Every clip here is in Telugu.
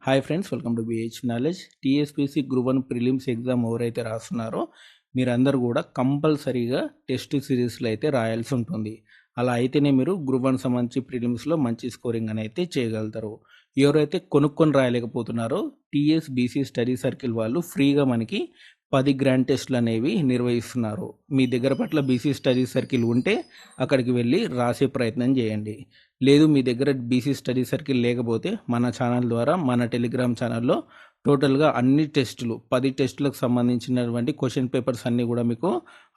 Hi friends, welcome to BH knowledge. TSPSC group 1 prelims exam ఎవరైతే రాస్తున్నారో మీరందరూ కూడా కంపల్సరీగా టెస్ట్ సిరీస్లో అయితే రాయాల్సి ఉంటుంది. అలా అయితేనే మీరు గ్రూప్ 1 సంబంధించి ప్రిలిమ్స్లో మంచి స్కోరింగ్ అని అయితే చేయగలుగుతారు. ఎవరైతే కొనుక్కొని రాయలేకపోతున్నారో టీఎస్బీసీ స్టడీ సర్కిల్ వాళ్ళు ఫ్రీగా మనకి 10 గ్రాండ్ టెస్టులు అనేవి నిర్వహిస్తున్నారు. మీ దగ్గర పట్ల బీసీ స్టడీ సర్కిల్ ఉంటే అక్కడికి వెళ్ళి రాసే ప్రయత్నం చేయండి. లేదు మీ దగ్గర బీసీ స్టడీ సర్కిల్ లేకపోతే మన ఛానల్ ద్వారా మన టెలిగ్రామ్ ఛానల్లో టోటల్గా అన్ని టెస్టులు 10 టెస్టులకు సంబంధించినటువంటి క్వశ్చన్ పేపర్స్ అన్నీ కూడా మీకు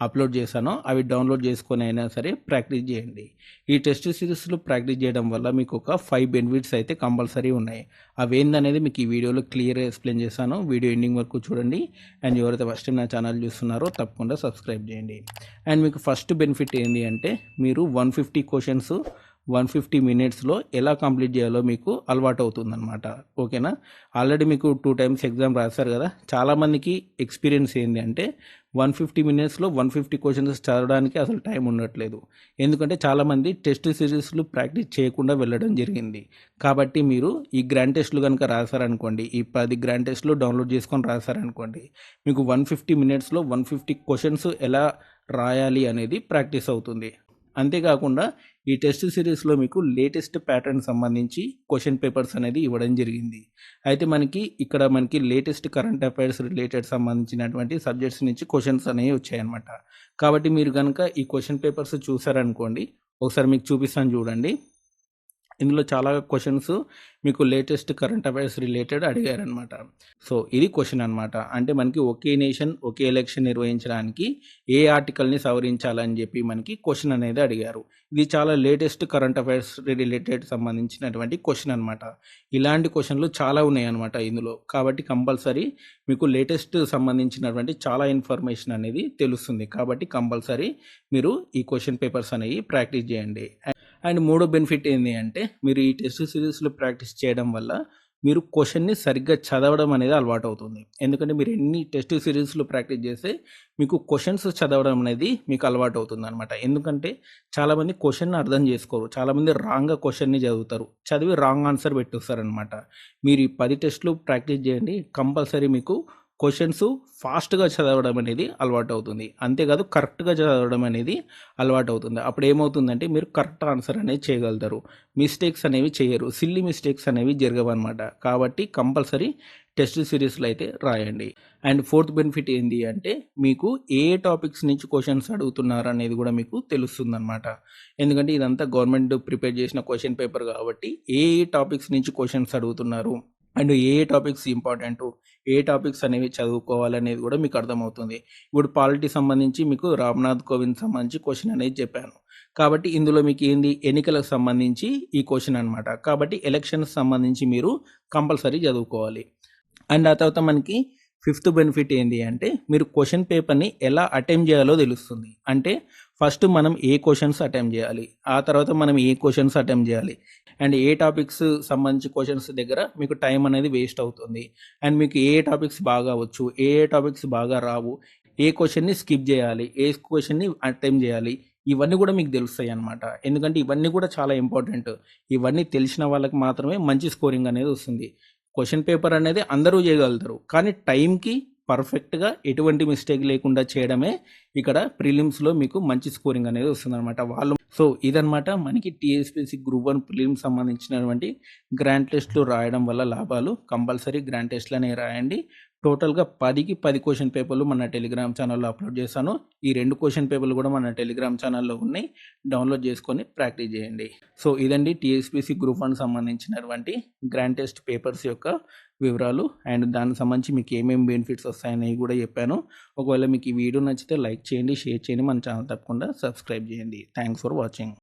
అప్లోడ్ చేశాను. అవి డౌన్లోడ్ చేసుకొని అయినా సరే ప్రాక్టీస్ చేయండి. ఈ టెస్ట్ సిరీస్లో ప్రాక్టీస్ చేయడం వల్ల మీకు ఒక 5 బెనిఫిట్స్ అయితే కంపల్సరీ ఉన్నాయి. అవి ఏందనేది మీకు ఈ వీడియోలో క్లియర్గా ఎక్స్ప్లెయిన్ చేశాను. వీడియో ఎండింగ్ వరకు చూడండి. అండ్ ఎవరైతే ఫస్ట్ టైం నా ఛానల్ చూస్తున్నారో తప్పకుండా సబ్స్క్రైబ్ చేయండి. అండ్ మీకు ఫస్ట్ బెనిఫిట్ ఏంటి అంటే మీరు 150 క్వశ్చన్స్ 150 మినిట్స్లో ఎలా కంప్లీట్ చేయాలో మీకు అలవాటు అవుతుందన్నమాట. ఓకేనా? ఆల్రెడీ మీకు 2 టైమ్స్ ఎగ్జామ్ రాశారు కదా. చాలామందికి ఎక్స్పీరియన్స్ ఏంటి అంటే 150 మినిట్స్లో 150 క్వశ్చన్స్ చదవడానికి అసలు టైం ఉండట్లేదు. ఎందుకంటే చాలామంది టెస్ట్ సిరీస్లు ప్రాక్టీస్ చేయకుండా వెళ్ళడం జరిగింది. కాబట్టి మీరు ఈ గ్రాండ్ టెస్ట్లు కనుక రాశారనుకోండి, ఈ 10 గ్రాండ్ టెస్ట్లు డౌన్లోడ్ చేసుకొని రాశారనుకోండి, మీకు 150 మినిట్స్లో 150 క్వశ్చన్స్ ఎలా రాయాలి అనేది ప్రాక్టీస్ అవుతుంది. అంతేకాకుండా ఈ టెస్ట్ సిరీస్లో మీకు లేటెస్ట్ ప్యాటర్న్ సంబంధించి క్వశ్చన్ పేపర్స్ అనేది ఇవ్వడం జరిగింది. అయితే మనకి లేటెస్ట్ కరెంట్ అఫైర్స్ రిలేటెడ్ సంబంధించినటువంటి సబ్జెక్ట్స్ నుంచి క్వశ్చన్స్ అనేవి వచ్చాయన్నమాట. కాబట్టి మీరు కనుక ఈ క్వశ్చన్ పేపర్స్ చూసారనుకోండి, ఒకసారి మీకు చూపిస్తాను చూడండి. ఇందులో చాలా క్వశ్చన్స్ మీకు లేటెస్ట్ కరెంట్ అఫైర్స్ రిలేటెడ్ అడిగారనమాట. సో ఇది క్వశ్చన్ అనమాట. అంటే మనకి ఒకే నేషన్ ఒకే ఎలక్షన్ నిర్వహించడానికి ఏ ఆర్టికల్ని సవరించాలని చెప్పి మనకి క్వశ్చన్ అనేది అడిగారు. ఇది చాలా లేటెస్ట్ కరెంట్ అఫైర్స్ రిలేటెడ్ సంబంధించినటువంటి క్వశ్చన్ అనమాట. ఇలాంటి క్వశ్చన్లు చాలా ఉన్నాయి అనమాట ఇందులో. కాబట్టి కంపల్సరీ మీకు లేటెస్ట్ సంబంధించినటువంటి చాలా ఇన్ఫర్మేషన్ అనేది తెలుస్తుంది. కాబట్టి కంపల్సరీ మీరు ఈ క్వశ్చన్ పేపర్స్ అనేవి ప్రాక్టీస్ చేయండి. అండ్ మూడో బెనిఫిట్ ఏంటి అంటే మీరు ఈ టెస్ట్ సిరీస్లో ప్రాక్టీస్ చేయడం వల్ల మీరు క్వశ్చన్ని సరిగ్గా చదవడం అనేది అలవాటు అవుతుంది. ఎందుకంటే మీరు ఎన్ని టెస్ట్ సిరీస్లో ప్రాక్టీస్ చేస్తే మీకు క్వశ్చన్స్ చదవడం అనేది మీకు అలవాటు అవుతుంది అనమాట. ఎందుకంటే చాలామంది క్వశ్చన్ని అర్థం చేసుకోరు. చాలామంది రాంగ్గా క్వశ్చన్ని చదువుతారు, చదివి రాంగ్ ఆన్సర్ పెట్టేస్తారనమాట. మీరు ఈ 10 టెస్టులు ప్రాక్టీస్ చేయండి. కంపల్సరీ మీకు క్వశ్చన్స్ ఫాస్ట్గా చదవడం అనేది అలవాటు అవుతుంది. అంతేకాదు కరెక్ట్గా చదవడం అనేది అలవాటు అవుతుంది. అప్పుడు ఏమవుతుందంటే మీరు కరెక్ట్ ఆన్సర్ అనేది చేయగలుగుతారు. మిస్టేక్స్ అనేవి చేయరు, సిల్లీ మిస్టేక్స్ అనేవి జరగవన్నమాట. కాబట్టి కంపల్సరీ టెస్ట్ సిరీస్లో అయితే రాయండి. అండ్ ఫోర్త్ బెనిఫిట్ ఏంటి అంటే మీకు ఏ టాపిక్స్ నుంచి క్వశ్చన్స్ అడుగుతున్నారు అనేది కూడా మీకు తెలుస్తుంది అనమాట. ఎందుకంటే ఇదంతా గవర్నమెంట్ ప్రిపేర్ చేసిన క్వశ్చన్ పేపర్ కాబట్టి ఏ టాపిక్స్ నుంచి క్వశ్చన్స్ అడుగుతున్నారు and A topics important, A topics అనేవి చదువుకోవాలనేది కూడా మీకు అర్థమవుతుంది. ఇప్పుడు పాలిటీ సంబంధించి మీకు రామ్నాథ్ కోవింద్ సంబంధించి క్వశ్చన్ అనేది చెప్పాను. కాబట్టి ఇందులో మీకు ఏంది ఎన్నికలకు సంబంధించి ఈ క్వశ్చన్ అనమాట. కాబట్టి ఎలక్షన్స్ సంబంధించి మీరు కంపల్సరీ చదువుకోవాలి. అండ్ ఆ తర్వాత మనకి ఫిఫ్త్ బెనిఫిట్ ఏంటి అంటే మీరు క్వశ్చన్ పేపర్ని ఎలా అటెంప్ట్ చేయాలో తెలుస్తుంది. అంటే ఫస్ట్ మనం ఏ క్వశ్చన్స్ అటెంప్ట్ చేయాలి, ఆ తర్వాత మనం ఏ క్వశ్చన్స్ అటెంప్ట్ చేయాలి, అండ్ ఏ టాపిక్స్ సంబంధించి క్వశ్చన్స్ దగ్గర మీకు టైం అనేది వేస్ట్ అవుతుంది, అండ్ మీకు ఏ టాపిక్స్ బాగా వచ్చు, ఏ టాపిక్స్ బాగా రావు, ఏ క్వశ్చన్ని స్కిప్ చేయాలి, ఏ క్వశ్చన్ని అటెంప్ట్ చేయాలి, ఇవన్నీ కూడా మీకు తెలుస్తాయి అన్నమాట. ఎందుకంటే ఇవన్నీ కూడా చాలా ఇంపార్టెంట్. ఇవన్నీ తెలిసిన వాళ్ళకి మాత్రమే మంచి స్కోరింగ్ అనేది వస్తుంది. క్వశ్చన్ పేపర్ అనేది అందరూ చేయగలుగుతారు, కానీ టైంకి పర్ఫెక్ట్గా ఎటువంటి మిస్టేక్ లేకుండా చేయడమే ఇక్కడ ప్రిలిమ్స్లో మీకు మంచి స్కోరింగ్ అనేది వస్తుంది అనమాట. సో ఇదనమాట మనకి టీఎస్పీసీ గ్రూప్ 1 ప్రిలిమ్స్ సంబంధించినటువంటి గ్రాండ్ టెస్ట్లు రాయడం వల్ల లాభాలు. కంపల్సరీ గ్రాండ్ టెస్ట్లు అనేవి రాయండి. టోటల్గా 10కి 10 క్వశ్చన్ పేపర్లు మన టెలిగ్రామ్ ఛానల్లో అప్లోడ్ చేశాను. ఈ 2 క్వశ్చన్ పేపర్లు కూడా మన టెలిగ్రామ్ ఛానల్లో ఉన్నాయి. డౌన్లోడ్ చేసుకొని ప్రాక్టీస్ చేయండి. సో ఇదండి టీఎస్పీసీ గ్రూప్ 1 సంబంధించినటువంటి గ్రాండ్ టెస్ట్ పేపర్స్ యొక్క వివరాలు. అండ్ దానికి సంబంధించి మీకు ఏమేమి బెనిఫిట్స్ వస్తాయని కూడా చెప్పాను. ఒకవేళ మీకు ఈ వీడియో నచ్చితే లైక్ చేయండి, షేర్ చేయండి, మన ఛానల్ తప్పకుండా సబ్స్క్రైబ్ చేయండి. Thanks for watching.